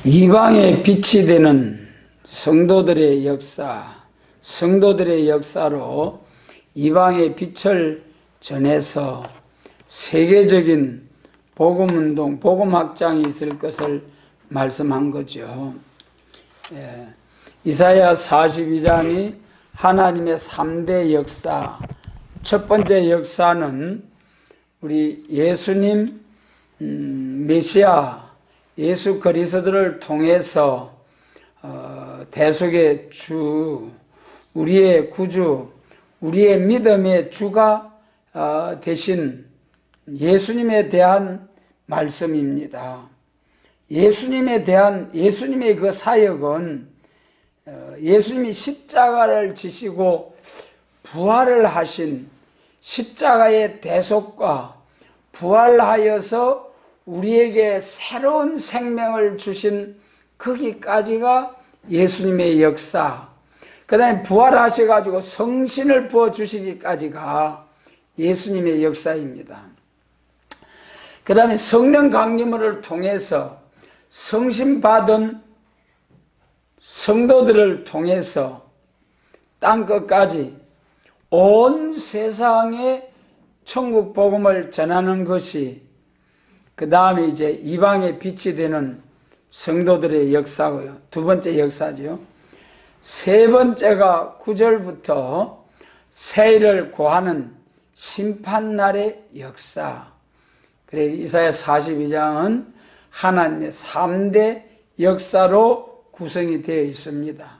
이방의 빛이 되는 성도들의 역사, 성도들의 역사로 이방의 빛을 전해서 세계적인 복음운동, 복음확장이 있을 것을 말씀한 거죠. 이사야 42장이 하나님의 3대 역사, 첫 번째 역사는 우리 예수님 메시아 예수 그리스도를 통해서 대속의 주, 우리의 구주, 우리의 믿음의 주가 되신 예수님에 대한 말씀입니다. 예수님에 대한 예수님의 그 사역은 예수님이 십자가를 지시고 부활을 하신 십자가의 대속과 부활하여서 우리에게 새로운 생명을 주신 거기까지가 예수님의 역사, 그 다음에 부활하셔가지고 성신을 부어주시기까지가 예수님의 역사입니다. 그 다음에 성령 강림을 통해서 성신 받은 성도들을 통해서 땅끝까지 온 세상에 천국 복음을 전하는 것이 그 다음에 이제 이방의 빛이 되는 성도들의 역사고요. 두 번째 역사죠. 세 번째가 9절부터 세일을 고하는 심판날의 역사. 그래 이사야 42장은 하나님의 3대 역사로 구성이 되어 있습니다.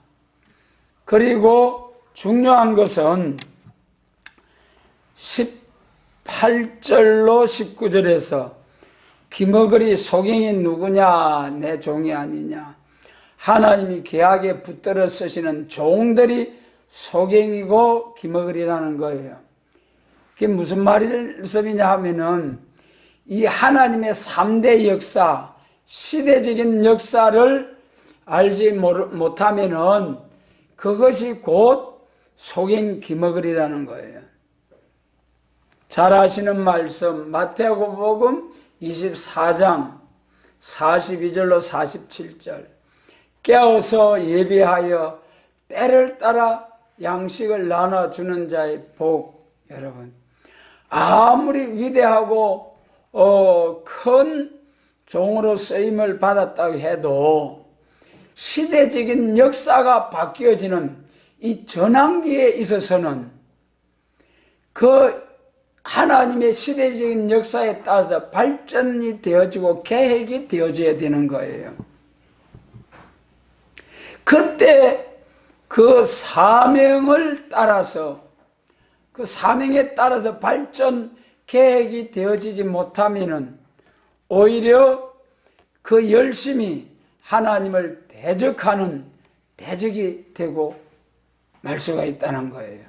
그리고 중요한 것은 18절로 19절에서 기머거리 소경이 누구냐, 내 종이 아니냐. 하나님이 계약에 붙들어 쓰시는 종들이 소경이고 기머거리라는 거예요. 그게 무슨 말씀이냐 하면은 이 하나님의 3대 역사, 시대적인 역사를 알지 못하면은 그것이 곧 소경 기머거리라는 거예요. 잘 아시는 말씀 마태복음 24장 42절로 47절 깨어서 예비하여 때를 따라 양식을 나눠주는 자의 복. 여러분 아무리 위대하고 큰 종으로 쓰임을 받았다고 해도 시대적인 역사가 바뀌어지는 이 전환기에 있어서는 그 하나님의 시대적인 역사에 따라서 발전이 되어지고 계획이 되어져야 되는 거예요. 그때 그 사명을 따라서 그 사명에 따라서 발전 계획이 되어지지 못하면은 오히려 그 열심히 하나님을 대적하는 대적이 되고 말 수가 있다는 거예요.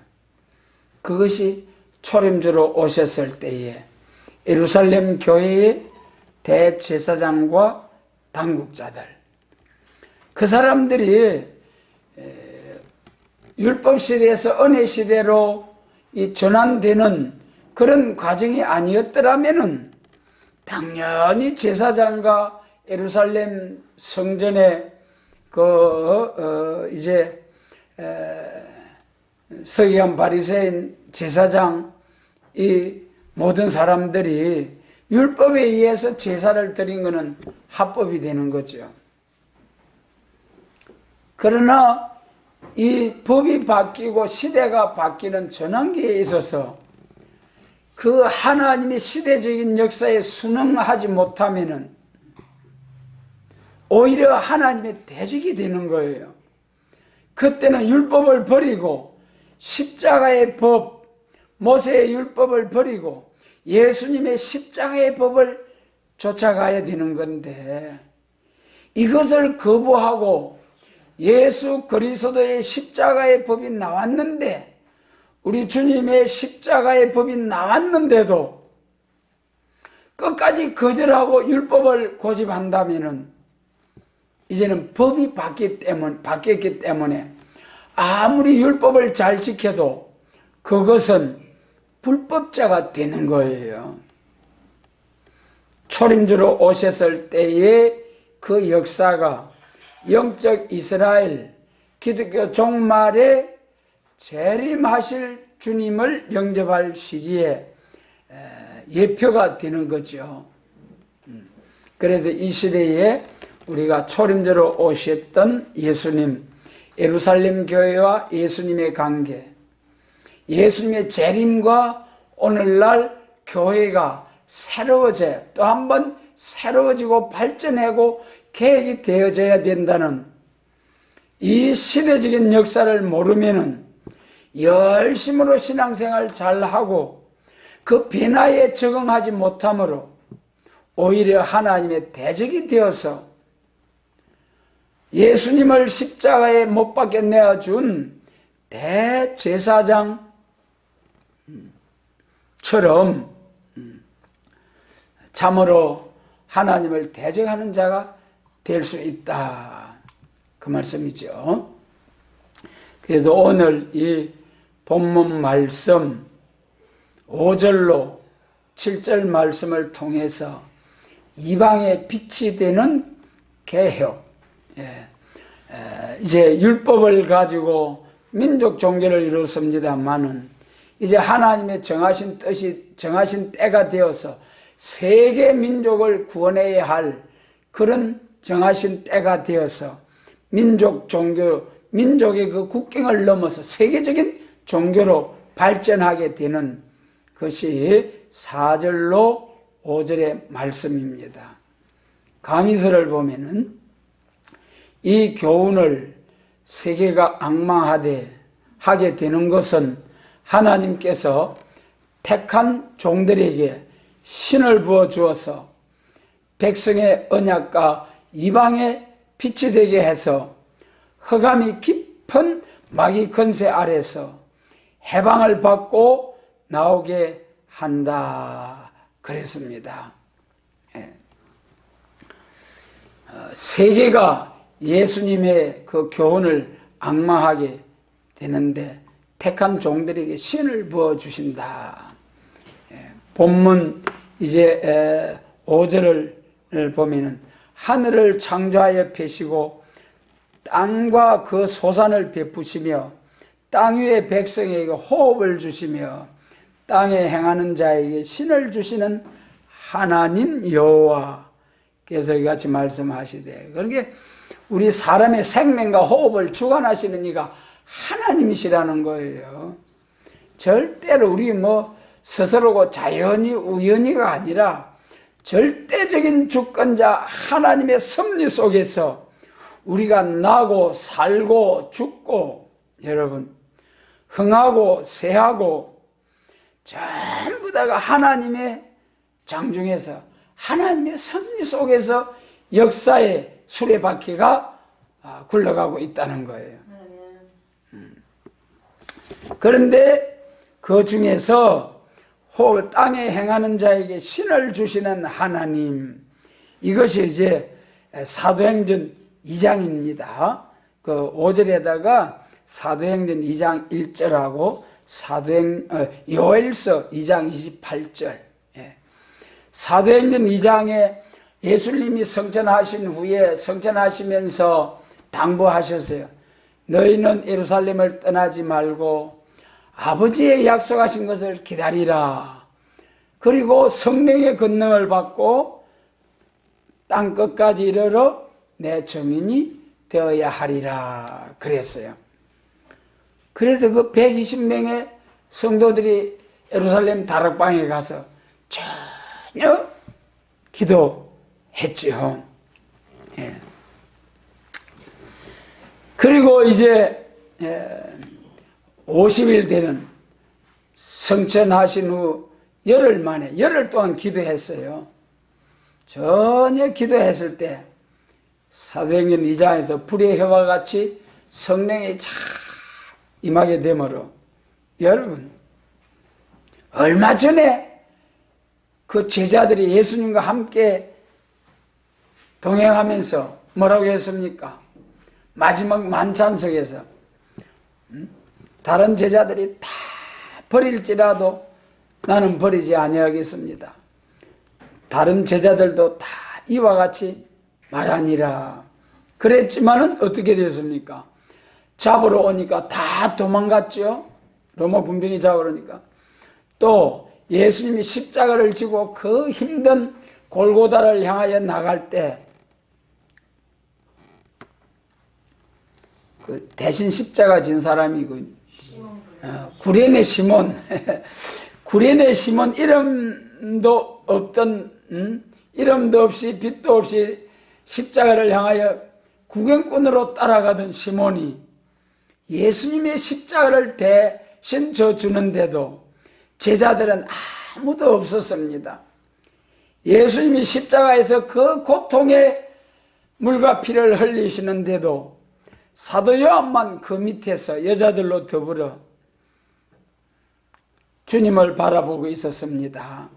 그것이 초림주로 오셨을 때에 예루살렘 교회의 대제사장과 당국자들, 그 사람들이 율법시대에서 은혜시대로 이 전환되는 그런 과정이 아니었더라면은 당연히 제사장과 예루살렘 성전에 이제 서기관 바리새인 제사장 이 모든 사람들이 율법에 의해서 제사를 드린 것은 합법이 되는 거죠. 그러나 이 법이 바뀌고 시대가 바뀌는 전환기에 있어서 그 하나님의 시대적인 역사에 순응하지 못하면은 오히려 하나님의 대적이 되는 거예요. 그때는 율법을 버리고 십자가의 법, 모세의 율법을 버리고 예수님의 십자가의 법을 쫓아가야 되는 건데 이것을 거부하고 예수 그리스도의 십자가의 법이 나왔는데 우리 주님의 십자가의 법이 나왔는데도 끝까지 거절하고 율법을 고집한다면은 이제는 법이 바뀌었기 때문에 아무리 율법을 잘 지켜도 그것은 불법자가 되는 거예요. 초림주로 오셨을 때에 그 역사가 영적 이스라엘 기독교 종말에 재림하실 주님을 영접할 시기에 예표가 되는 거죠. 그래도 이 시대에 우리가 초림제로 오셨던 예수님, 예루살렘 교회와 예수님의 관계, 예수님의 재림과 오늘날 교회가 새로워져 또 한 번 새로워지고 발전하고 계획이 되어져야 된다는 이 시대적인 역사를 모르면은 열심으로 신앙생활 잘하고 그 변화에 적응하지 못함으로 오히려 하나님의 대적이 되어서 예수님을 십자가에 못 박게 내어준 대제사장처럼 참으로 하나님을 대적하는 자가 될 수 있다, 그 말씀이죠. 그래서 오늘 이 본문 말씀 5절로 7절 말씀을 통해서 이방의 빛이 되는 개혁, 이제 율법을 가지고 민족 종교를 이루었습니다만은 이제 하나님의 정하신 뜻이 정하신 때가 되어서 세계 민족을 구원해야 할 그런 정하신 때가 되어서 민족 종교, 민족의 그 국경을 넘어서 세계적인 종교로 발전하게 되는 것이 4절로 5절의 말씀입니다. 강의서를 보면은 이 교훈을 세계가 하게 되는 것은 하나님께서 택한 종들에게 신을 부어 주어서 백성의 언약과 이방의 빛이 되게 해서 흑암이 깊은 마귀 권세 아래서 해방을 받고 나오게 한다 그랬습니다. 세계가 예수님의 그 교훈을 앙망하게 되는데 택한 종들에게 신을 부어주신다. 본문 이제 5절을 보면은 하늘을 창조하여 펴시고 땅과 그 소산을 베푸시며 땅 위의 백성에게 호흡을 주시며 땅에 행하는 자에게 신을 주시는 하나님 여호와께서 이같이 말씀하시되, 그러니까 우리 사람의 생명과 호흡을 주관하시는 이가 하나님이시라는 거예요. 절대로 우리 스스로고 자연히 우연히가 아니라 절대적인 주권자 하나님의 섭리 속에서 우리가 나고 살고 죽고 여러분 흥하고 새하고 전부 다가 하나님의 장중에서 하나님의 섭리 속에서 역사의 수레바퀴가 굴러가고 있다는 거예요. 그런데 그 중에서 땅에 행하는 자에게 신을 주시는 하나님, 이것이 이제 사도행전 2장입니다. 그 5절에다가 사도행전 2장 1절하고 요엘서 2장 28절. 사도행전 2장에 예수님이 성천하신 후에 성천하시면서 당부하셨어요. 너희는 예루살렘을 떠나지 말고 아버지의 약속하신 것을 기다리라. 그리고 성령의 권능을 받고 땅 끝까지 이르러 내 증인이 되어야 하리라 그랬어요. 그래서 그 120명의 성도들이 예루살렘 다락방에 가서 전혀 기도했지요. 그리고 이제 50일 되는 성천하신 후 열흘 동안 기도했어요. 전혀 기도했을 때 사도행전 2장에서 불의 혀와 같이 성령이 쫙 임하게 되므로, 여러분 얼마 전에 그 제자들이 예수님과 함께 동행하면서 뭐라고 했습니까? 마지막 만찬석에서 다른 제자들이 다 버릴지라도 나는 버리지 아니하겠습니다. 다른 제자들도 다 이와 같이 말하니라. 그랬지만은 어떻게 됐습니까? 잡으러 오니까 다 도망갔죠. 로마 군병이 잡으러 오니까. 또 예수님이 십자가를 지고 그 힘든 골고다를 향하여 나갈 때 그 대신 십자가 진 사람이 구레네 시몬 구레네 시몬 이름도 없던 이름도 없이 빛도 없이 십자가를 향하여 구경꾼으로 따라가던 시몬이 예수님의 십자가를 대신 져주는데도 제자들은 아무도 없었습니다. 예수님이 십자가에서 그 고통의 물과 피를 흘리시는데도 사도 요한만 그 밑에서 여자들로 더불어 주님을 바라보고 있었습니다.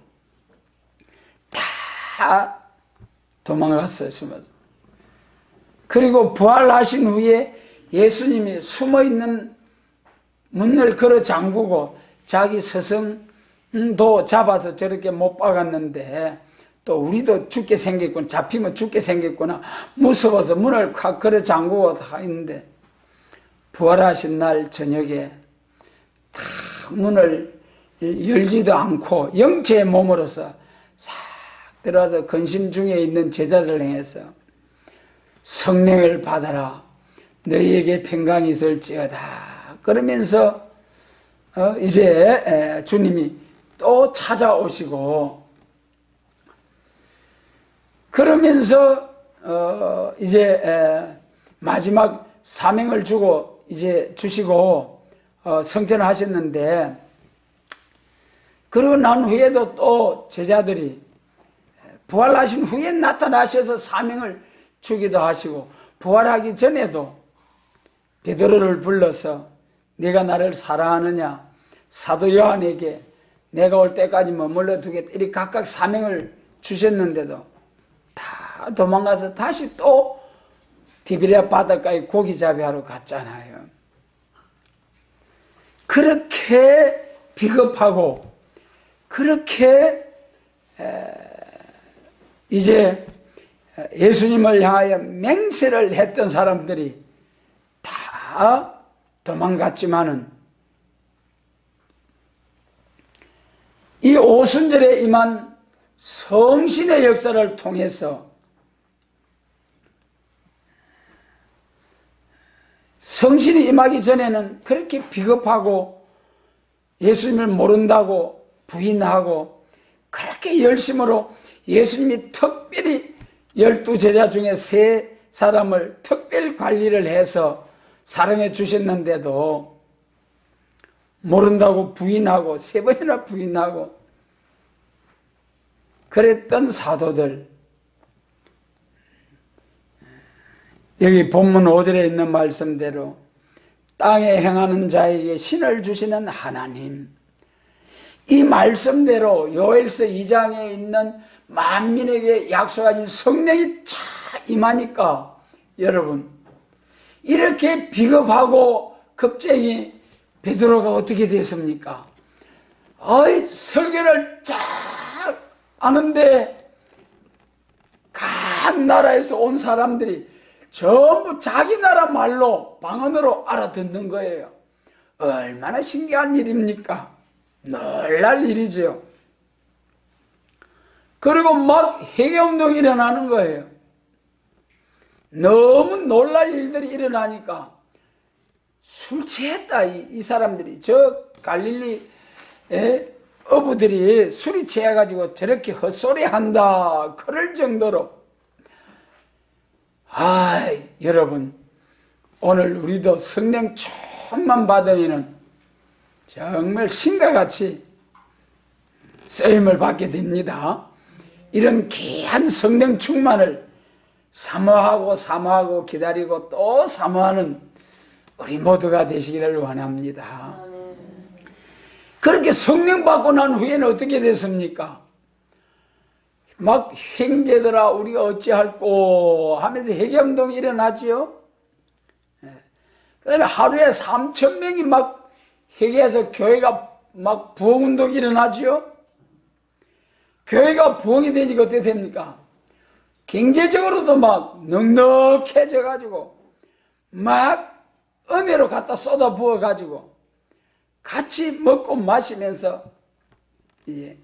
다 도망갔어요. 그리고 부활하신 후에 예수님이 숨어있는 문을 걸어 잠그고 자기 스승도 잡아서 저렇게 못 박았는데 또 우리도 죽게 생겼구나, 잡히면 죽게 생겼구나 무서워서 문을 콱 걸어 잠그고 다 있는데 부활하신 날 저녁에 다 문을 열지도 않고 영체의 몸으로서 싹 들어와서 근심 중에 있는 제자들을 향해서 성령을 받아라, 너희에게 평강이 있을지어다 그러면서 이제 주님이 또 찾아오시고 그러면서 이제 마지막 사명을 주고 이제 주시고 성천을 하셨는데, 그러고 난 후에도 또 제자들이 부활하신 후에 나타나셔서 사명을 주기도 하시고, 부활하기 전에도 베드로를 불러서 네가 나를 사랑하느냐, 사도 요한에게 내가 올 때까지 머물러 두겠다 이렇게 각각 사명을 주셨는데도 다 도망가서 다시 또 디베랴 바닷가에 고기잡이하러 갔잖아요. 그렇게 비겁하고 그렇게 이제 예수님을 향하여 맹세를 했던 사람들이 다 도망갔지만은 이 오순절에 임한 성신의 역사를 통해서 성신이 임하기 전에는 그렇게 비겁하고 예수님을 모른다고 부인하고 그렇게 열심으로 예수님이 특별히 12제자 중에 3사람을 특별 관리를 해서 사랑해 주셨는데도 모른다고 부인하고 3번이나 부인하고 그랬던 사도들, 여기 본문 5절에 있는 말씀대로 땅에 행하는 자에게 신을 주시는 하나님, 이 말씀대로 요엘서 2장에 있는 만민에게 약속하신 성령이 쫙 임하니까 여러분 이렇게 비겁하고 겁쟁이 베드로가 어떻게 됐습니까? 설교를 쫙 하는데 각 나라에서 온 사람들이 전부 자기 나라 말로 방언으로 알아듣는 거예요. 얼마나 신기한 일입니까? 놀랄 일이죠. 그리고 막 회개운동이 일어나는 거예요. 너무 놀랄 일들이 일어나니까 술 취했다 이 사람들이, 저 갈릴리 어부들이 술이 취해가지고 저렇게 헛소리한다 그럴 정도로. 여러분 오늘 우리도 성령 충만 받으면 정말 신과 같이 쓰임을 받게 됩니다. 이런 귀한 성령 충만을 사모하고 기다리고 또 사모하는 우리 모두가 되시기를 원합니다. 그렇게 성령 받고 난 후에는 어떻게 됐습니까? 막 형제들아 우리가 어찌할꼬 하면서 회개운동이 일어나지요. 그 다음에 하루에 3,000명이 막 회개해서 교회가 막 부흥운동이 일어나지요. 교회가 부흥이 되니까 어떻게 됩니까? 경제적으로도 막 넉넉해져 가지고 막 은혜로 갖다 쏟아 부어 가지고 같이 먹고 마시면서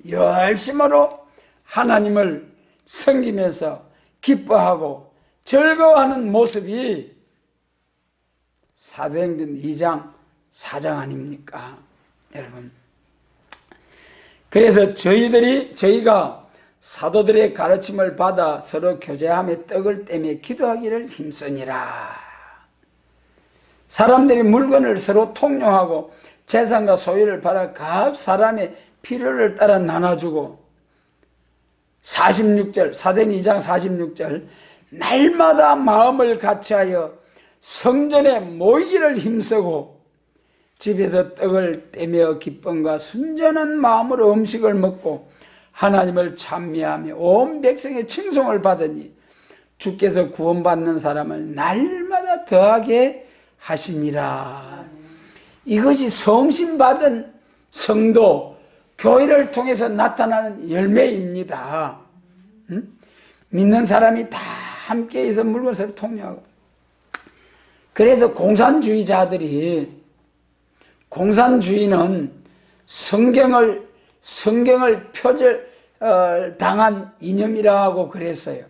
열심으로 하나님을 섬기면서 기뻐하고 즐거워하는 모습이 사도행전 2장 4장 아닙니까? 여러분, 그래서 저희가 사도들의 가르침을 받아 서로 교제하며 떡을 떼며 기도하기를 힘쓰니라. 사람들이 물건을 서로 통용하고 재산과 소유를 팔아 각 사람의 필요를 따라 나눠주고 46절 사도행전 2장 46절 날마다 마음을 같이하여 성전에 모이기를 힘쓰고 집에서 떡을 떼며 기쁨과 순전한 마음으로 음식을 먹고 하나님을 찬미하며 온 백성의 칭송을 받으니 주께서 구원받는 사람을 날마다 더하게 하시니라. 이것이 성신받은 성도, 교회를 통해서 나타나는 열매입니다. 믿는 사람이 다 함께해서 물건을 통용하고. 그래서 공산주의는 성경을 당한 이념이라고 그랬어요.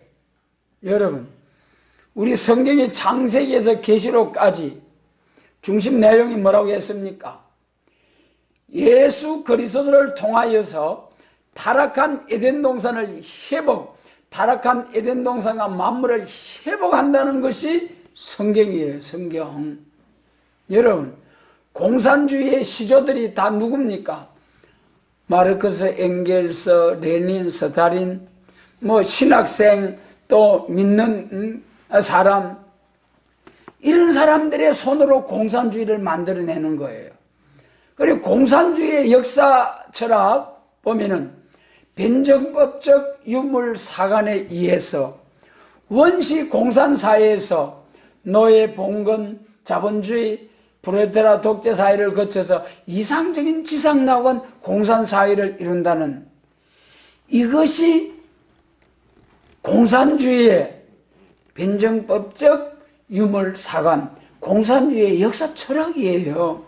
여러분, 우리 성경이 창세기에서 계시록까지 중심 내용이 뭐라고 했습니까? 예수 그리스도를 통하여서 타락한 에덴 동산을 타락한 에덴 동산과 만물을 회복한다는 것이 성경이에요. 성경. 여러분, 공산주의의 시조들이 다 누굽니까? 마르크스, 엥겔스, 레닌, 스탈린, 신학생, 또 믿는 사람, 이런 사람들의 손으로 공산주의를 만들어내는 거예요. 그리고 공산주의의 역사 철학 보면은 변정법적 유물 사관에 의해서 원시 공산사회에서 노예, 봉건, 자본주의, 프로레타리아 독재 사회를 거쳐서 이상적인 지상낙원 공산사회를 이룬다는, 이것이 공산주의의 변정법적 유물 사관, 공산주의의 역사 철학이에요.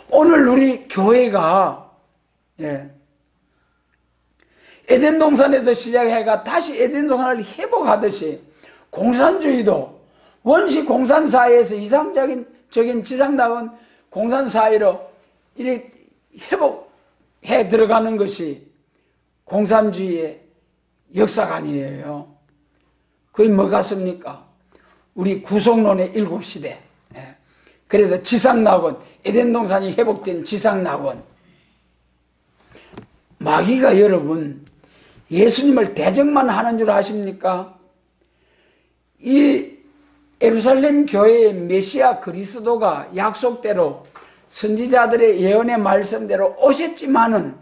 오늘 우리 교회가 에덴 동산에서 시작해가 다시 에덴 동산을 회복하듯이 공산주의도 원시 공산사회에서 이상적인 지상낙원 공산사회로 이렇게 회복해 들어가는 것이 공산주의의 역사관이에요. 그게 뭐 같습니까? 우리 구속론의 7시대. 그래서 지상낙원, 에덴 동산이 회복된 지상낙원. 마귀가 여러분 예수님을 대적만 하는 줄 아십니까? 이 예루살렘 교회의 메시아 그리스도가 약속대로 선지자들의 예언의 말씀대로 오셨지만은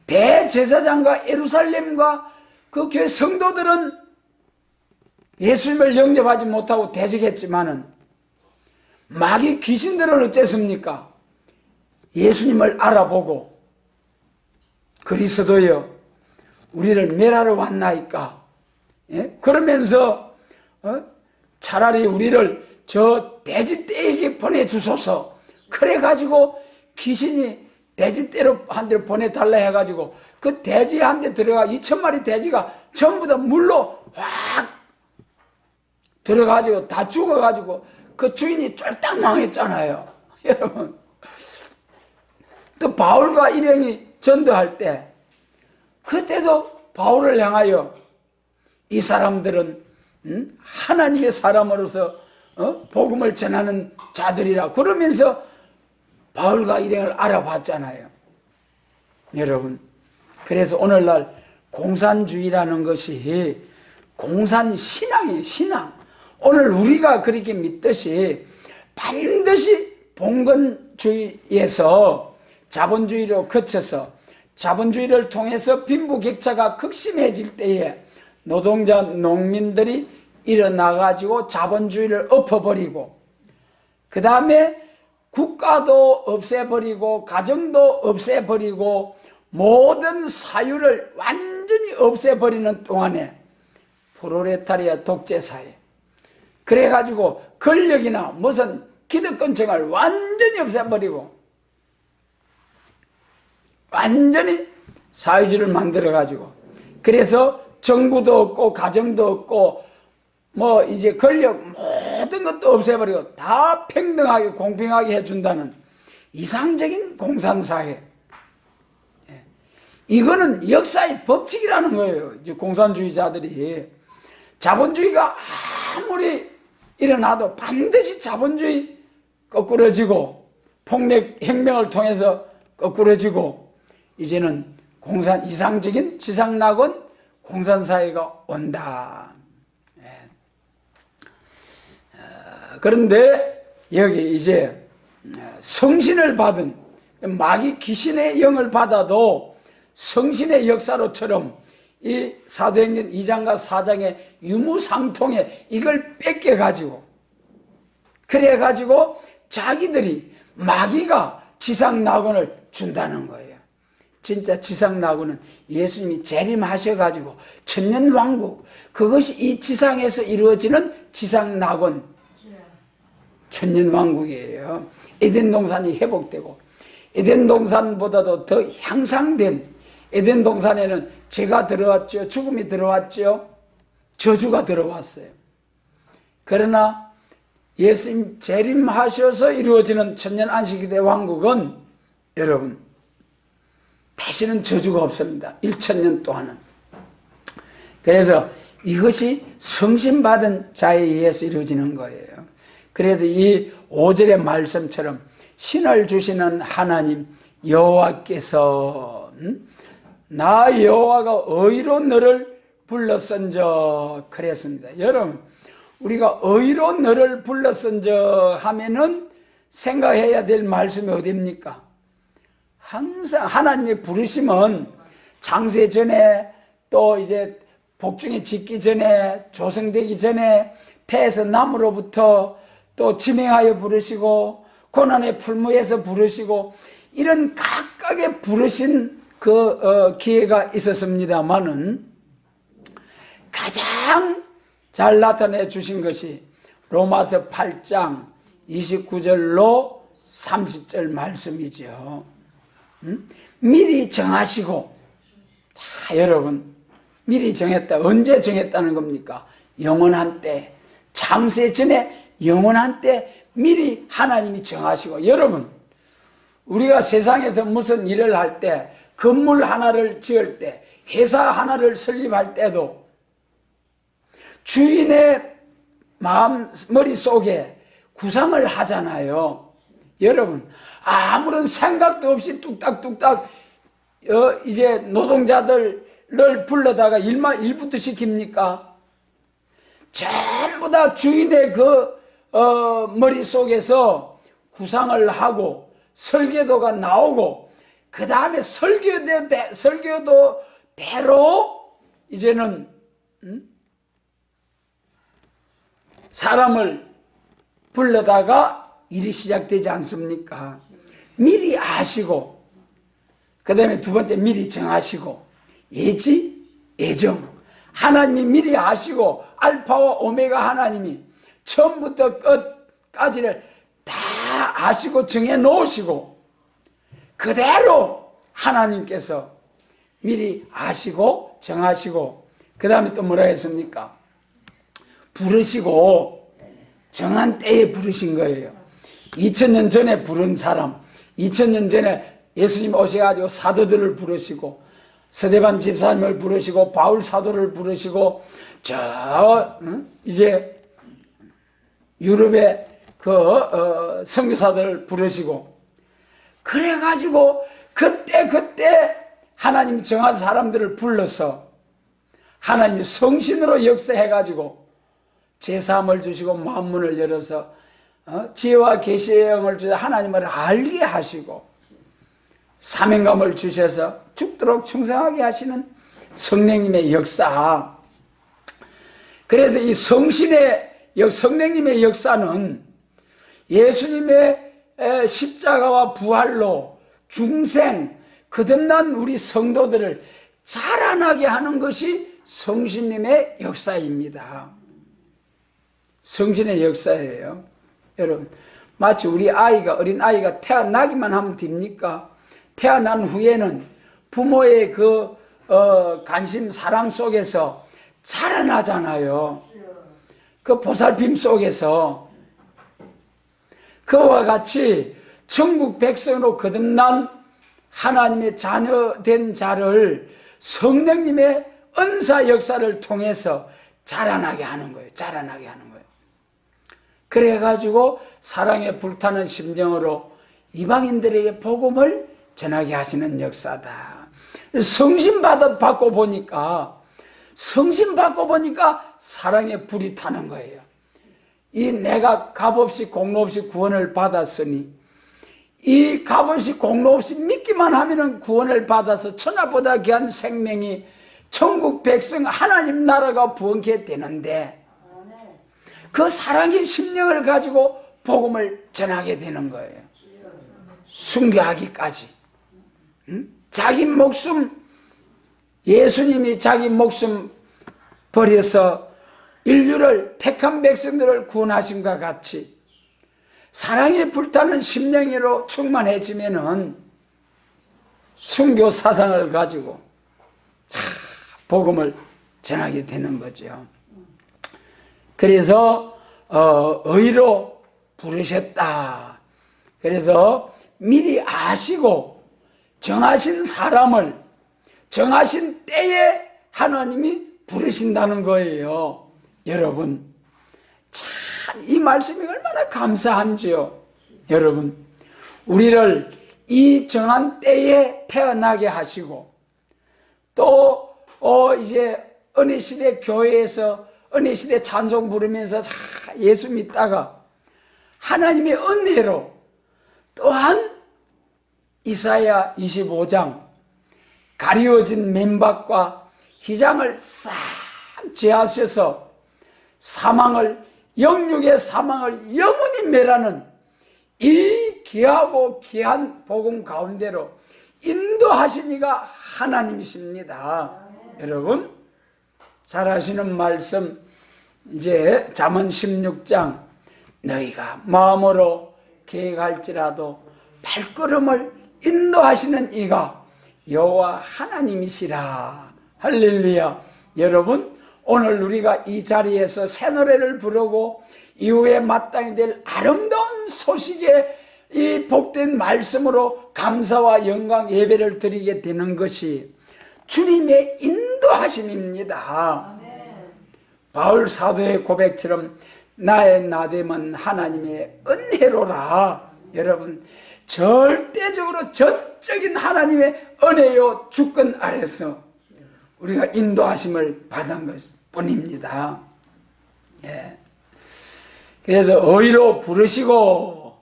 대제사장과 예루살렘과 그 교회 성도들은 예수님을 영접하지 못하고 대적했지만은 마귀 귀신들은 어쨌습니까? 예수님을 알아보고 그리스도여 우리를 멸하러 왔나이까? 그러면서 차라리 우리를 저 돼지떼에게 보내주소서. 그래가지고 귀신이 돼지떼로 한 대로 보내달라 해가지고 그 돼지 한 대 들어가 2,000마리 돼지가 전부 다 물로 확 들어가지고 다 죽어가지고 그 주인이 쫄딱 망했잖아요. 여러분, 또 바울과 일행이 전도할 때 그때도 바울을 향하여 이 사람들은 하나님의 사람으로서 복음을 전하는 자들이라 그러면서 바울과 일행을 알아봤잖아요. 여러분, 그래서 오늘날 공산주의라는 것이 공산신앙이에요. 신앙. 오늘 우리가 그렇게 믿듯이 반드시 봉건주의에서 자본주의로 거쳐서 자본주의를 통해서 빈부격차가 극심해질 때에 노동자, 농민들이 일어나가지고 자본주의를 엎어버리고 그 다음에 국가도 없애버리고 가정도 없애버리고 모든 사유를 완전히 완전히 없애버리는 동안에 프로레타리아 독재사회, 그래가지고 권력이나 무슨 기득권층을 완전히 없애버리고 완전히 사회주의를 만들어가지고, 그래서 정부도 없고 가정도 없고 뭐 이제 권력 모든 것도 없애버리고 다 평등하게 공평하게 해준다는 이상적인 공산사회. 이거는 역사의 법칙이라는 거예요. 이제 공산주의자들이 자본주의가 아무리 일어나도 반드시 자본주의 거꾸러지고 폭력 혁명을 통해서 거꾸러지고, 이제는 이상적인 지상낙원 공산사회가 온다. 그런데 여기 이제 성신을 받은 마귀 귀신의 영을 받아도 성신의 역사로처럼 이 사도행전 2장과 4장의 유무상통에 이걸 뺏겨가지고, 그래가지고 자기들이 마귀가 지상낙원을 준다는 거예요. 진짜 지상낙원은 예수님이 재림하셔가지고 천년왕국, 그것이 이 지상에서 이루어지는 지상낙원 천년왕국이에요. 에덴 동산이 회복되고, 에덴 동산보다도 더 향상된, 에덴 동산에는 죄가 들어왔죠. 죽음이 들어왔죠. 저주가 들어왔어요. 그러나 예수님 재림하셔서 이루어지는 천년 안식일의 왕국은 여러분 다시는 저주가 없습니다. 1000년 동안은. 그래서 이것이 성신받은 자에 의해서 이루어지는 거예요. 그래서 이 5절의 말씀처럼 신을 주시는 하나님 여호와께서 나 여호와가 의로 너를 불렀은저 그랬습니다. 여러분, 우리가 의로 너를 불렀은저 하면은 생각해야 될 말씀이 어디입니까? 항상 하나님의 부르심은 창세 전에, 또 이제 복중에 짓기 전에, 조성되기 전에, 태에서 남으로부터, 또 지명하여 부르시고 고난의 풀무에서 부르시고, 이런 각각의 부르신 기회가 있었습니다마는 가장 잘 나타내 주신 것이 로마서 8장 29절로 30절 말씀이죠. 미리 정하시고, 자, 여러분, 미리 정했다. 언제 정했다는 겁니까? 영원한 때, 창세 전에 영원한 때 미리 하나님이 정하시고, 여러분, 우리가 세상에서 무슨 일을 할 때, 건물 하나를 지을 때, 회사 하나를 설립할 때도 주인의 머릿속에 구상을 하잖아요. 여러분, 아무런 생각도 없이 뚝딱뚝딱 이제 노동자들을 불러다가 일부터 시킵니까? 전부 다 주인의 머릿속에서 구상을 하고 설계도가 나오고, 그 다음에 설교도대로 이제는 사람을 불러다가 일이 시작되지 않습니까? 미리 아시고, 그 다음에 두 번째 미리 정하시고, 예지, 예정. 하나님이 미리 아시고, 알파와 오메가 하나님이 처음부터 끝까지를 다 아시고 정해 놓으시고, 그대로 하나님께서 미리 아시고 정하시고, 그 다음에 또 뭐라 했습니까? 부르시고 정한 때에 부르신 거예요. 2000년 전에 부른 사람, 2000년 전에 예수님 오셔가지고 사도들을 부르시고, 서대반 집사님을 부르시고, 바울 사도를 부르시고, 이제 유럽의 선교사들을 부르시고, 그래가지고 그때 하나님 정한 사람들을 불러서 하나님이 성신으로 역사해가지고 제3을 주시고 만문을 열어서 지혜와 계시의 영을 주셔서 하나님을 알게 하시고, 사명감을 주셔서 죽도록 충성하게 하시는 성령님의 역사. 그래서 이 성령님의 역사는 예수님의 십자가와 부활로 중생, 거듭난 우리 성도들을 자라나게 하는 것이 성신님의 역사입니다. 성신의 역사예요. 여러분, 마치 우리 아이가, 어린 아이가 태어나기만 하면 됩니까? 태어난 후에는 부모의 그 관심, 사랑 속에서 자라나잖아요. 그 보살핌 속에서. 그와 같이 천국 백성으로 거듭난 하나님의 자녀된 자를 성령님의 은사 역사를 통해서 자라나게 하는 거예요. 자라나게 하는 거예요. 그래가지고 사랑에 불타는 심정으로 이방인들에게 복음을 전하게 하시는 역사다. 성신 받고 보니까 사랑에 불이 타는 거예요. 이 내가 값없이 공로 없이 구원을 받았으니 이 값없이 공로 없이 믿기만 하면 구원을 받아서 천하보다 귀한 생명이 천국 백성 하나님 나라가 부흥케 되는데 그 사랑의 심령을 가지고 복음을 전하게 되는 거예요. 순교하기까지. 자기 목숨, 예수님이 자기 목숨 버려서 인류를, 택한 백성들을 구원하심과 같이 사랑에 불타는 심령으로 충만해지면은 순교 사상을 가지고 복음을 전하게 되는 거죠. 그래서 의로 부르셨다. 그래서 미리 아시고 정하신 사람을 정하신 때에 하나님이 부르신다는 거예요. 여러분, 참 이 말씀이 얼마나 감사한지요. 여러분, 우리를 이 정한 때에 태어나게 하시고 또 이제 은혜시대 교회에서 은혜시대 찬송 부르면서 예수 믿다가 하나님의 은혜로 또한 이사야 25장 가리워진 맨밥과 희장을 싹 제하셔서 영육의 사망을 영원히 멸하는 이 귀하고 귀한 복음 가운데로 인도하신 이가 하나님이십니다. 여러분, 잘 아시는 말씀, 이제 잠언 16장, 너희가 마음으로 계획할지라도 발걸음을 인도하시는 이가 여호와 하나님이시라. 할렐루야. 여러분, 오늘 우리가 이 자리에서 새 노래를 부르고 이후에 마땅히 될 아름다운 소식의 이 복된 말씀으로 감사와 영광 예배를 드리게 되는 것이 주님의 인도하심입니다. 아멘. 바울 사도의 고백처럼 나의 나됨은 하나님의 은혜로라. 여러분, 절대적으로 전적인 하나님의 은혜요 주권 아래서 우리가 인도하심을 받은 것 뿐입니다. 예. 그래서 의로 부르시고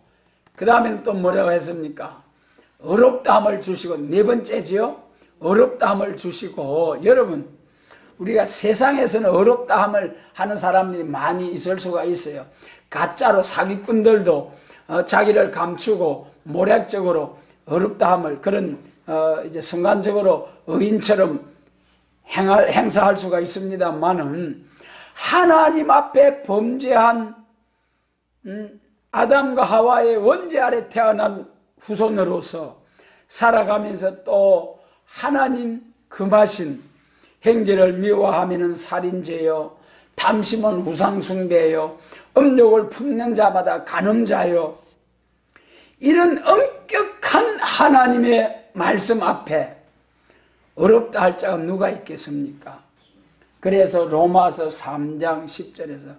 그 다음에는 또 뭐라고 했습니까? 어렵다함을 주시고, 네 번째지요. 어렵다함을 주시고. 여러분, 우리가 세상에서는 어렵다함을 하는 사람들이 많이 있을 수가 있어요. 가짜로 사기꾼들도 자기를 감추고 모략적으로 어렵다함을 그런 이제 순간적으로 의인처럼 행사할 수가 있습니다만은 하나님 앞에 범죄한 아담과 하와의 원죄 아래 태어난 후손으로서 살아가면서 또 하나님 금하신 행제를 미워하면 살인죄요, 탐심은 우상숭배요, 음욕을 품는 자마다 간음자요, 이런 엄격한 하나님의 말씀 앞에 어렵다 할 자가 누가 있겠습니까? 그래서 로마서 3장 10절에서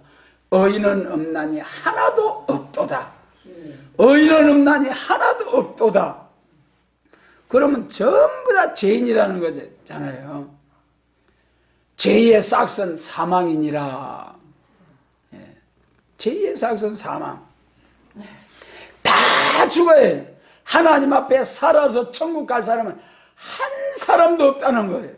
의인은 없나니 하나도 없도다. 의인은 없나니 하나도 없도다. 그러면 전부 다 죄인이라는 거잖아요. 죄의 싹은 사망이니라. 죄의 싹은 사망. 다 죽어요. 하나님 앞에 살아서 천국 갈 사람은 한 사람도 없다는 거예요.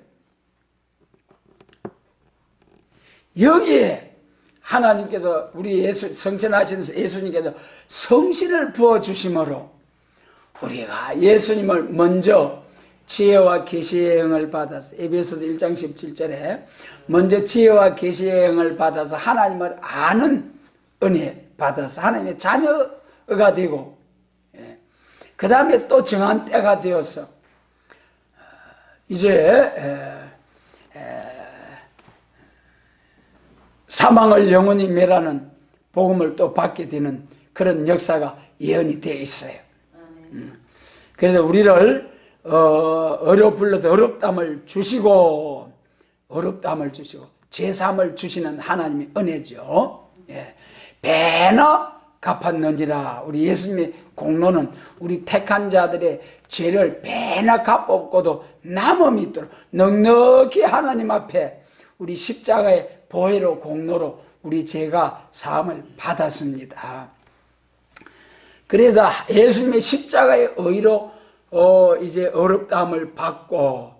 여기에 하나님께서 우리 성천하신 예수님께서 성신을 부어주심으로 우리가 예수님을 먼저 지혜와 계시의 영을 받아서, 에베소서 1장 17절에 먼저 지혜와 계시의 영을 받아서 하나님을 아는 은혜 받아서 하나님의 자녀가 되고, 그 다음에 또 정한 때가 되어서 이제 사망을 영원히 멸하는 복음을 또 받게 되는 그런 역사가 예언이 되어 있어요. 그래서 우리를 불러서 어렵담을 주시고 제3을 주시는 하나님의 은혜죠. 배나 갚았느니라. 우리 예수님의 공로는 우리 택한 자들의 죄를 배나 갚았고도 남음이 있도록 넉넉히 하나님 앞에 우리 십자가의 보혜로 공로로 우리 죄가 사함을 받았습니다. 그래서 예수님의 십자가의 의로 이제 어렵다함을 받고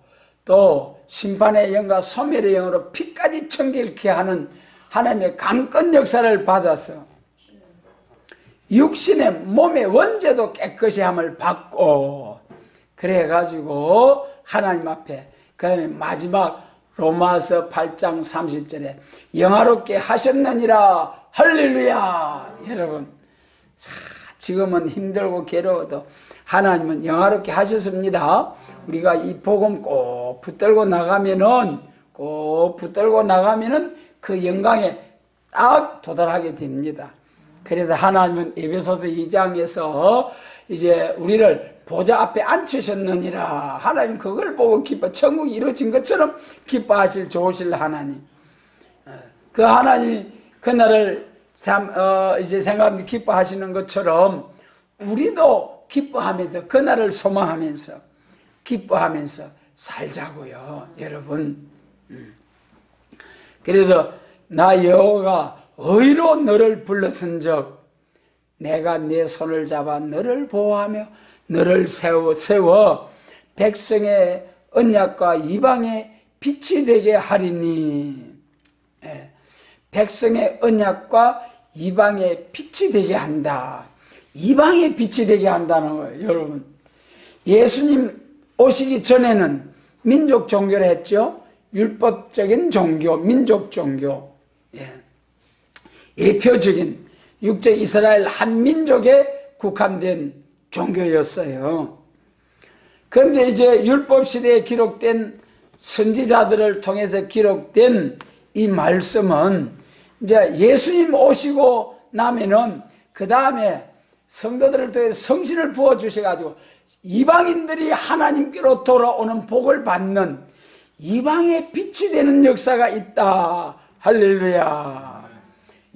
또 심판의 영과 소멸의 영으로 피까지 청결케 하는 하나님의 강권 역사를 받아서 육신의 몸의 원죄도 깨끗이 함을 받고 그래가지고 하나님 앞에 그 다음에 마지막 로마서 8장 30절에 영화롭게 하셨느니라. 할렐루야. 여러분, 지금은 힘들고 괴로워도 하나님은 영화롭게 하셨습니다. 우리가 이 복음 꼭 붙들고 나가면은 그 영광에 딱 도달하게 됩니다. 그래서 하나님은 에베소서 2장에서 이제 우리를 보좌 앞에 앉히셨느니라. 하나님 그걸 보고 천국이 이루어진 것처럼 기뻐하실 좋으실 하나님. 그 하나님이 그날을 이제 생각하면 기뻐하시는 것처럼 우리도 기뻐하면서 그날을 소망하면서 기뻐하면서 살자고요, 여러분. 그래서 나 여호와가 의로 너를 불렀은즉 내가 네 손을 잡아 너를 보호하며 너를 세워 백성의 언약과 이방의 빛이 되게 하리니. 백성의 언약과 이방의 빛이 되게 한다. 이방의 빛이 되게 한다는 거예요, 여러분. 예수님 오시기 전에는 민족 종교를 했죠. 율법적인 종교, 민족 종교. 예표적인 육적 이스라엘 한 민족에 국한된 종교였어요. 그런데 이제 율법 시대에 기록된 선지자들을 통해서 기록된 이 말씀은 이제 예수님 오시고 나면은 그 다음에 성도들을 통해 성신을 부어 주셔가지고 이방인들이 하나님께로 돌아오는 복을 받는 이방의 빛이 되는 역사가 있다. 할렐루야.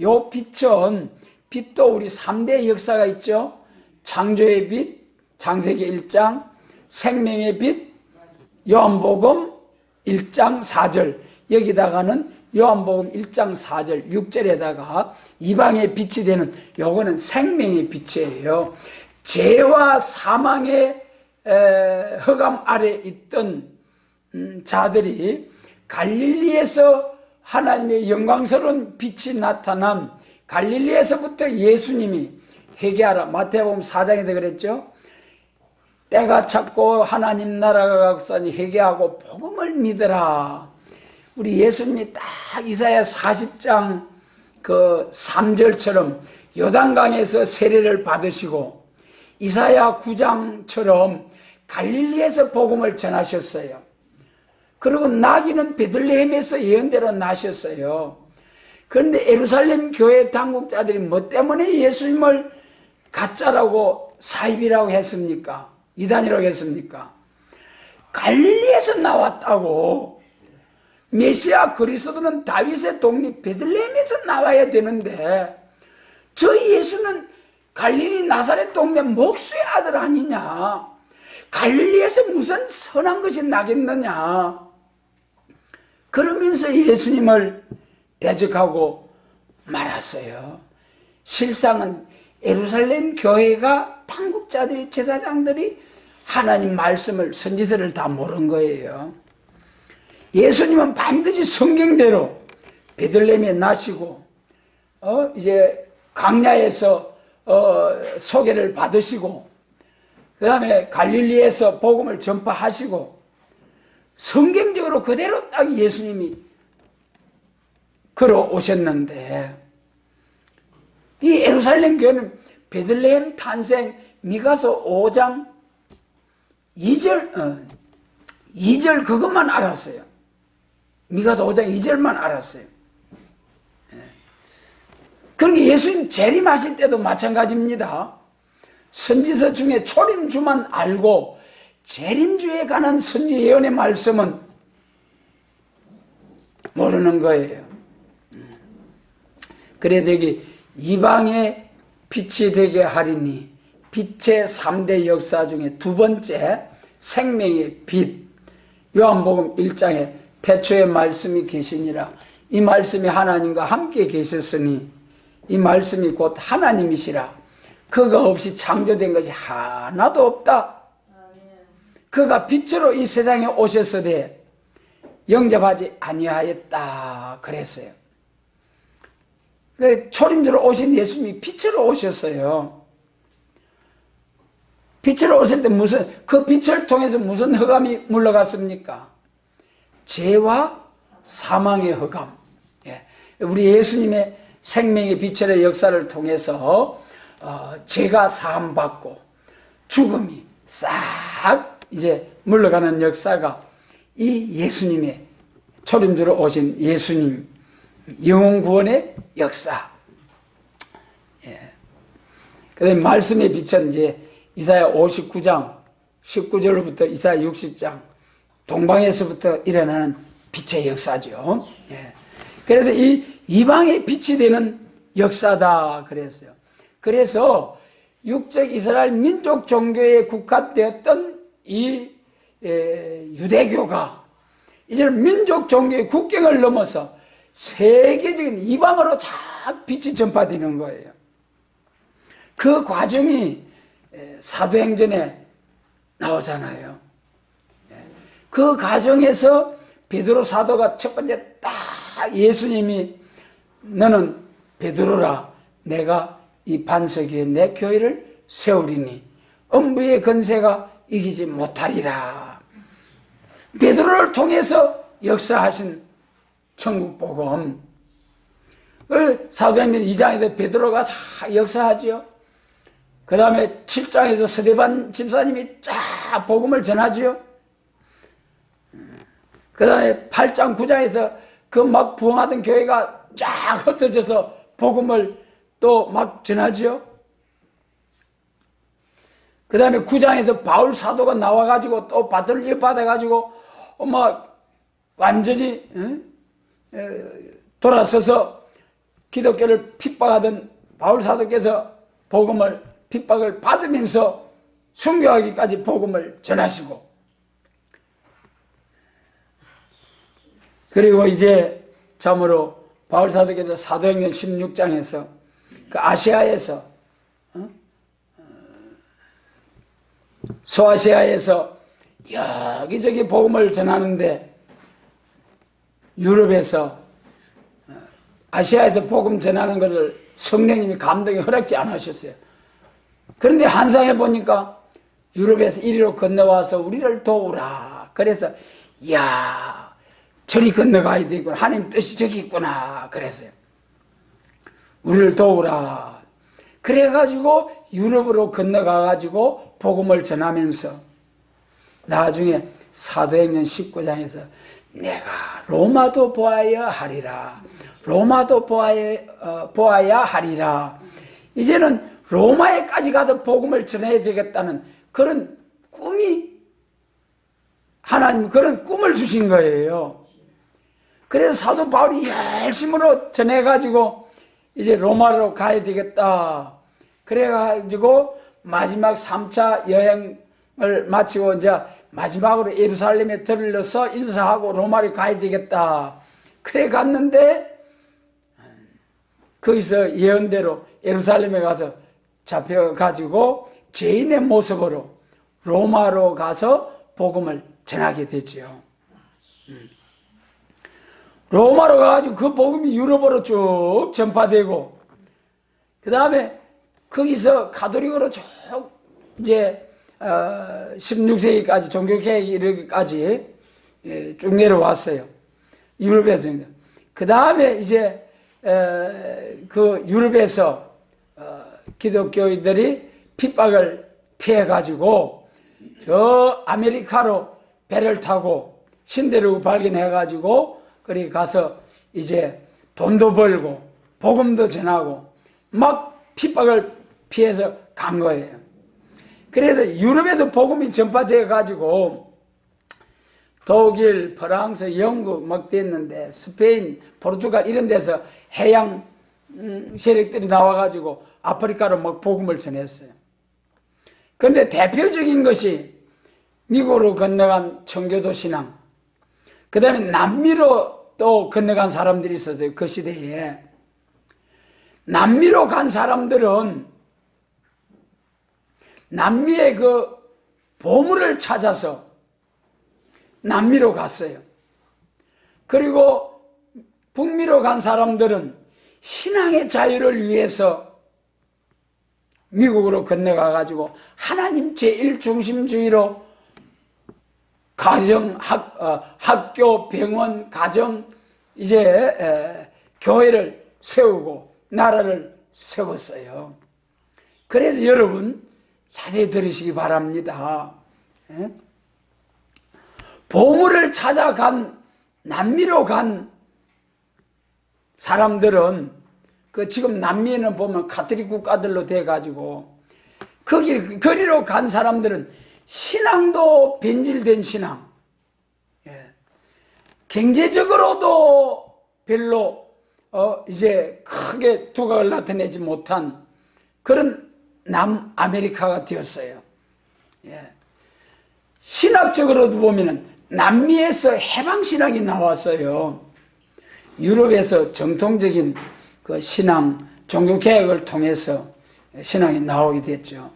요 빛도 우리 3대 역사가 있죠. 창조의 빛, 창세기 1장, 생명의 빛, 요한복음 1장 4절. 여기다가는 요한복음 1장 4절, 6절에다가 이방의 빛이 되는 요거는 생명의 빛이에요. 죄와 사망의 허감 아래 있던 자들이 갈릴리에서 하나님의 영광스러운 빛이 나타난 갈릴리에서부터 예수님이 회개하라. 마태복음 4장에서 그랬죠. 때가 찼고 하나님 나라가 가까우니 회개하고 복음을 믿으라. 우리 예수님이 딱 이사야 40장 그 3절처럼 요단강에서 세례를 받으시고 이사야 9장처럼 갈릴리에서 복음을 전하셨어요. 그리고 나기는 베들레헴에서 예언대로 나셨어요. 그런데 예루살렘 교회 당국자들이 뭐 때문에 예수님을 가짜라고 사입이라고 했습니까? 이단이라고 했습니까? 갈릴리에서 나왔다고. 메시아 그리스도는 다윗의 독립 베들레헴에서 나와야 되는데 저 예수는 갈릴리 나사렛 동네 목수의 아들 아니냐? 갈릴리에서 무슨 선한 것이 나겠느냐? 그러면서 예수님을 대적하고 말았어요. 실상은 예루살렘 교회가 당국자들이 제사장들이 하나님 말씀을 선지서를 다 모른 거예요. 예수님은 반드시 성경대로 베들레헴에 나시고 이제 광야에서 소개를 받으시고 그 다음에 갈릴리에서 복음을 전파하시고 성경적으로 그대로 딱 예수님이 걸어오셨는데, 이 예루살렘 교회는 베들레헴 탄생 미가서 5장 2절 그것만 알았어요. 미가서 5장 2절만 알았어요. 그러니까 예수님 재림하실 때도 마찬가지입니다. 선지서 중에 초림주만 알고 재림주에 관한 선지 예언의 말씀은 모르는 거예요. 그래서 여기 이방의 빛이 되게 하리니, 빛의 3대 역사 중에 두 번째 생명의 빛, 요한복음 1장에 태초에 말씀이 계시니라. 이 말씀이 하나님과 함께 계셨으니 이 말씀이 곧 하나님이시라. 그가 없이 창조된 것이 하나도 없다. 그가 빛으로 이 세상에 오셨으되 영접하지 아니하였다 그랬어요. 초림주로 오신 예수님이 빛으로 오셨어요. 빛으로 오실 때 그 빛을 통해서 무슨 흑암이 물러갔습니까? 죄와 사망의 흑암. 우리 예수님의 생명의 빛의 역사를 통해서 죄가 사함받고 죽음이 싹 이제 물러가는 역사가 이 예수님의 초림주로 오신 예수님 영혼 구원의 역사. 그다음에 말씀의 빛은 이제 이사야 59장 19절부터 이사야 60장 동방에서부터 일어나는 빛의 역사죠. 그래서 이 이방의 빛이 되는 역사다 그랬어요. 그래서 육적 이스라엘 민족 종교에 국한되었던 이 유대교가 이제는 민족 종교의 국경을 넘어서 세계적인 이방으로 쫙 빛이 전파되는 거예요. 그 과정이 사도행전에 나오잖아요. 그 과정에서 베드로 사도가 첫 번째 딱 예수님이 너는 베드로라, 내가 이 반석 위에 내 교회를 세우리니 음부의 건세가 이기지 못하리라. 베드로를 통해서 역사하신 천국 복음. 사도행전 2장에서 베드로가 역사하죠. 그 다음에 7장에서 스데반 집사님이 쫙 복음을 전하죠. 그 다음에 8장 9장에서 그 막 부흥하던 교회가 쫙 흩어져서 복음을 또 막 전하죠. 그 다음에 9장에서 바울 사도가 나와가지고 또 바통을 받아가지고 막 완전히 돌아서서 기독교를 핍박하던 바울 사도께서 복음을 핍박을 받으면서 순교하기까지 복음을 전하시고, 그리고 이제 참으로 바울 사도께서 사도행전 16장에서 그 아시아에서 소아시아에서 여기저기 복음을 전하는데 유럽에서 아시아에서 복음 전하는 것을 성령님이 감독이 허락지 않으셨어요. 그런데 한상에 보니까 유럽에서 이리로 건너와서 우리를 도우라. 그래서 이야 저리 건너가야 되겠구나. 하나님 뜻이 저기 있구나. 그랬어요. 우리를 도우라. 그래가지고 유럽으로 건너가가지고 복음을 전하면서 나중에 사도행전 19장에서 내가 로마도 보아야 하리라. 로마도 보아야 하리라. 이제는 로마에까지 가서 복음을 전해야 되겠다는 그런 꿈이, 하나님 그런 꿈을 주신 거예요. 그래서 사도 바울이 열심으로 전해가지고 이제 로마로 가야 되겠다. 그래가지고 마지막 3차 여행을 마치고 이제 마지막으로 예루살렘에 들러서 인사하고 로마를 가야 되겠다. 그래 갔는데 거기서 예언대로 예루살렘에 가서 잡혀가지고 죄인의 모습으로 로마로 가서 복음을 전하게 됐죠. 로마로 가가지고 그 복음이 유럽으로 쭉 전파되고, 그 다음에 거기서 가톨릭으로 쭉 이제 16세기까지 종교개혁이 이르기까지 쭉 내려왔어요. 유럽에서. 그 다음에 이제 그 유럽에서 기독교인들이 핍박을 피해가지고 저 아메리카로 배를 타고 신대륙을 발견해가지고 그리 가서 이제 돈도 벌고 복음도 전하고 막 핍박을 피해서 간 거예요. 그래서 유럽에도 복음이 전파되어가지고 독일, 프랑스, 영국 막 됐는데 스페인, 포르투갈 이런 데서 해양 세력들이 나와가지고 아프리카로 막 복음을 전했어요. 그런데 대표적인 것이 미국으로 건너간 청교도 신앙, 그 다음에 남미로 또 건너간 사람들이 있었어요. 그 시대에. 남미로 간 사람들은 남미의 그 보물을 찾아서 남미로 갔어요. 그리고 북미로 간 사람들은 신앙의 자유를 위해서 미국으로 건너가 가지고 하나님 제1중심주의로 가정, 학교, 병원, 가정, 이제 교회를 세우고 나라를 세웠어요. 그래서 여러분 자세히 들으시기 바랍니다. 보물을 찾아간 남미로 간 사람들은 그 지금 남미에는 보면 가톨릭 국가들로 돼 가지고 거리로 간 사람들은 신앙도 변질된 신앙, 경제적으로도 별로 이제 크게 두각을 나타내지 못한 그런 남아메리카가 되었어요. 신학적으로도 보면은 남미에서 해방신학이 나왔어요. 유럽에서 정통적인 그 신앙, 종교개혁을 통해서 신앙이 나오게 됐죠.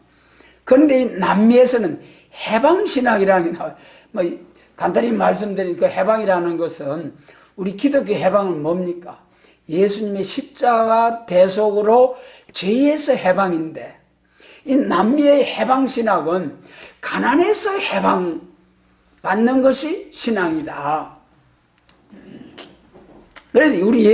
그런데 이 남미에서는 해방신학이라는 게 나와요. 뭐 간단히 말씀드린 그 해방이라는 것은 우리 기독교 해방은 뭡니까? 예수님의 십자가 대속으로 죄에서 해방인데 이 남미의 해방신학은 가난에서 해방받는 것이 신앙이다. 그런데 우리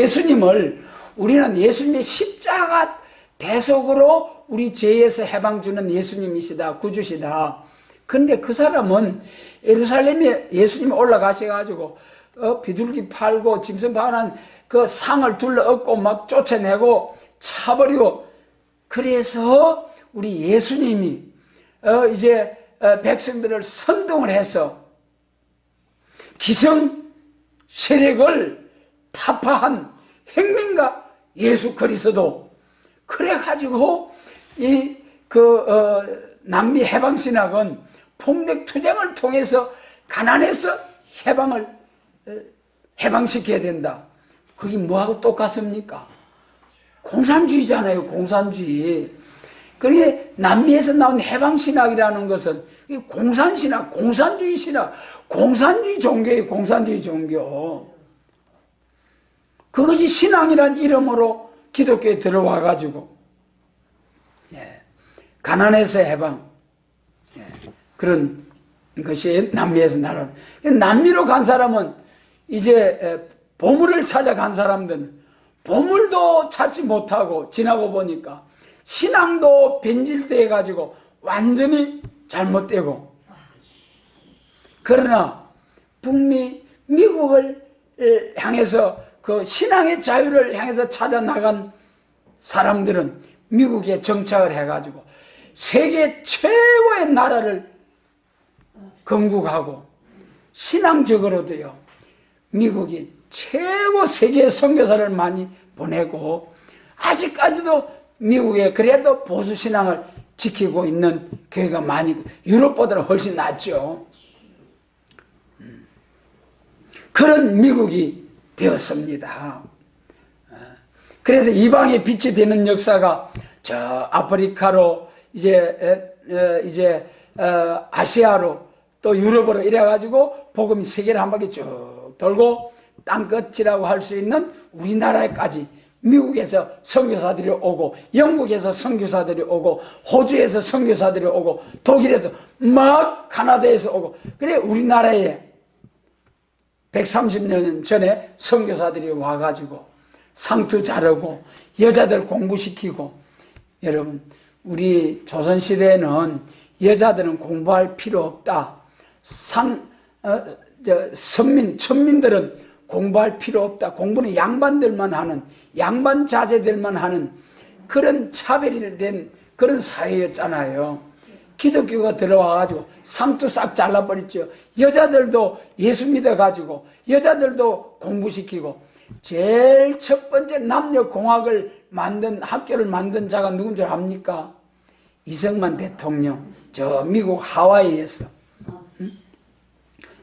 우리는 예수님의 십자가 대속으로 우리 죄에서 해방 주는 예수님이시다, 구주시다. 그런데 그 사람은 예루살렘에 예수님이 올라가셔가지고 비둘기 팔고 짐승 파는 그 상을 둘러엎고 막 쫓아내고 차버리고, 그래서 우리 예수님이 이제 백성들을 선동을 해서 기성 세력을 타파한 혁명가 예수 그리스도, 그래가지고 남미 해방신학은 폭력 투쟁을 통해서 가난에서 해방시켜야 된다. 그게 뭐하고 똑같습니까? 공산주의잖아요, 공산주의. 그게 남미에서 나온 해방신학이라는 것은 공산신학, 공산주의 신학, 공산주의 종교예요, 공산주의 종교. 그것이 신앙이란 이름으로 기독교에 들어와가지고, 가난에서 해방, 그런 것이 남미에서 나온. 남미로 간 사람은 이제 보물을 찾아간 사람들은 보물도 찾지 못하고 지나고 보니까 신앙도 변질돼 가지고 완전히 잘못되고, 그러나 미국을 향해서 그 신앙의 자유를 향해서 찾아 나간 사람들은 미국에 정착을 해가지고 세계 최고의 나라를 건국하고, 신앙적으로도요 미국이 최고 세계 선교사를 많이 보내고, 아직까지도 미국에 그래도 보수신앙을 지키고 있는 교회가 많이, 유럽보다는 훨씬 낫죠. 그런 미국이 되었습니다. 그래서 이방의 빛이 되는 역사가 저 아프리카로 이제 아시아로 또 유럽으로 이래가지고 복음이 세계를 한 바퀴 쭉 돌고 땅끝이라고 할 수 있는 우리나라까지 미국에서 선교사들이 오고, 영국에서 선교사들이 오고, 호주에서 선교사들이 오고, 독일에서 막 카나다에서 오고. 그래 우리나라에 130년 전에 선교사들이 와가지고 상투 자르고 여자들 공부시키고. 여러분, 우리 조선시대에는 여자들은 공부할 필요 없다. 천민들은 공부할 필요 없다. 공부는 양반들만 하는, 양반 자제들만 하는 그런 차별된 그런 사회였잖아요. 기독교가 들어와가지고 상투 싹 잘라버렸죠. 여자들도 예수 믿어가지고 여자들도 공부시키고. 제일 첫 번째 남녀공학을 만든, 학교를 만든 자가 누군 줄 압니까? 이승만 대통령, 저 미국 하와이에서.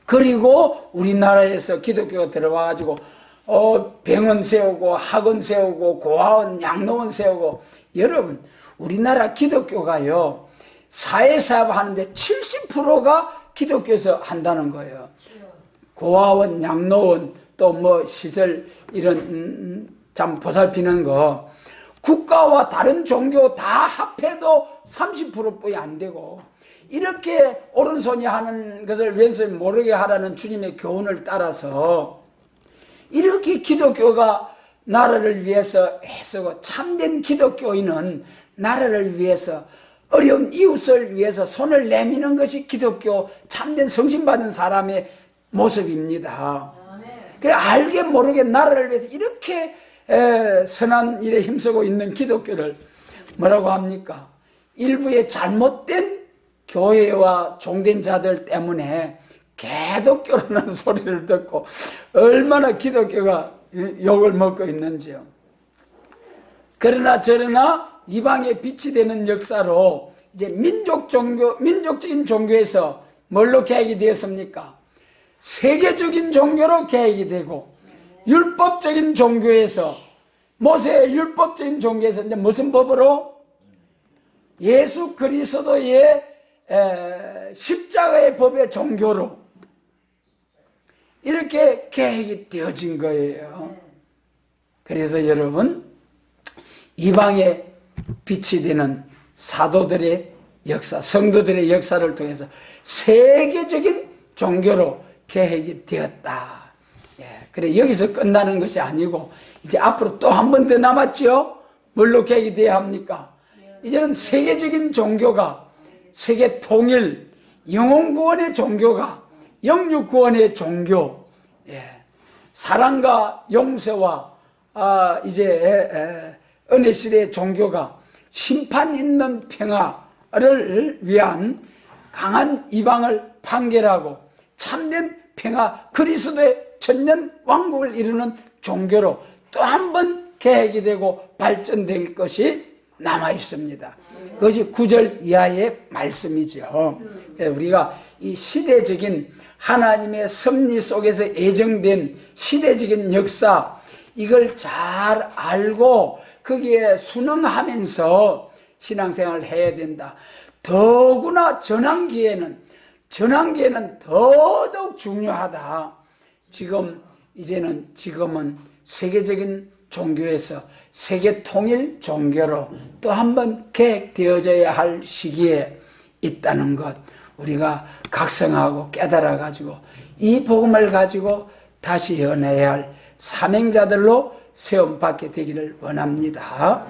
그리고 우리나라에서 기독교가 들어와가지고 병원 세우고 학원 세우고 고아원 양로원 세우고. 여러분, 우리나라 기독교가요 사회사업 하는데 70%가 기독교에서 한다는 거예요. 고아원 양로원 또 뭐 시설 이런 참 보살피는 거, 국가와 다른 종교 다 합해도 30%뿐이 안 되고. 이렇게 오른손이 하는 것을 왼손이 모르게 하라는 주님의 교훈을 따라서 이렇게 기독교가 나라를 위해서 애쓰고, 참된 기독교인은 나라를 위해서 어려운 이웃을 위해서 손을 내미는 것이 기독교 참된 성신받은 사람의 모습입니다. 그래 알게 모르게 나라를 위해서 이렇게 선한 일에 힘쓰고 있는 기독교를 뭐라고 합니까? 일부의 잘못된 교회와 종된 자들 때문에 개독교라는 소리를 듣고 얼마나 기독교가 욕을 먹고 있는지요. 그러나 저러나 이방의 빛이 되는 역사로 이제 민족적인 종교에서 뭘로 개혁이 되었습니까? 세계적인 종교로 개혁이 되고, 율법적인 종교에서, 모세의 율법적인 종교에서 이제 무슨 법으로? 예수 그리스도의 십자가의 법의 종교로 이렇게 개혁이 되어진 거예요. 그래서 여러분, 이방의 빛이 되는 사도들의 역사, 성도들의 역사를 통해서 세계적인 종교로 개혁이 되었다. 그래 여기서 끝나는 것이 아니고 이제 앞으로 또 한 번 더 남았죠. 뭘로 개혁이 되어야 합니까? 이제는 세계적인 종교가, 세계 통일, 영혼 구원의 종교가, 영육 구원의 종교, 사랑과 용서와 이제 은혜 시대의 종교가 심판 있는 평화를 위한 강한 이방을 판결하고 참된 평화, 그리스도의 천년 왕국을 이루는 종교로 또 한 번 개혁이 되고 발전될 것이 남아 있습니다. 그것이 9절 이하의 말씀이죠. 우리가 이 시대적인 하나님의 섭리 속에서 예정된 시대적인 역사, 이걸 잘 알고 거기에 순응하면서 신앙생활을 해야 된다. 더구나 전환기에는 더더욱 중요하다. 지금은 세계적인 종교에서 세계 통일 종교로 또 한 번 개혁되어져야 할 시기에 있다는 것, 우리가 각성하고 깨달아 가지고 이 복음을 가지고 다시 연해야 할 사명자들로 세움받게 되기를 원합니다.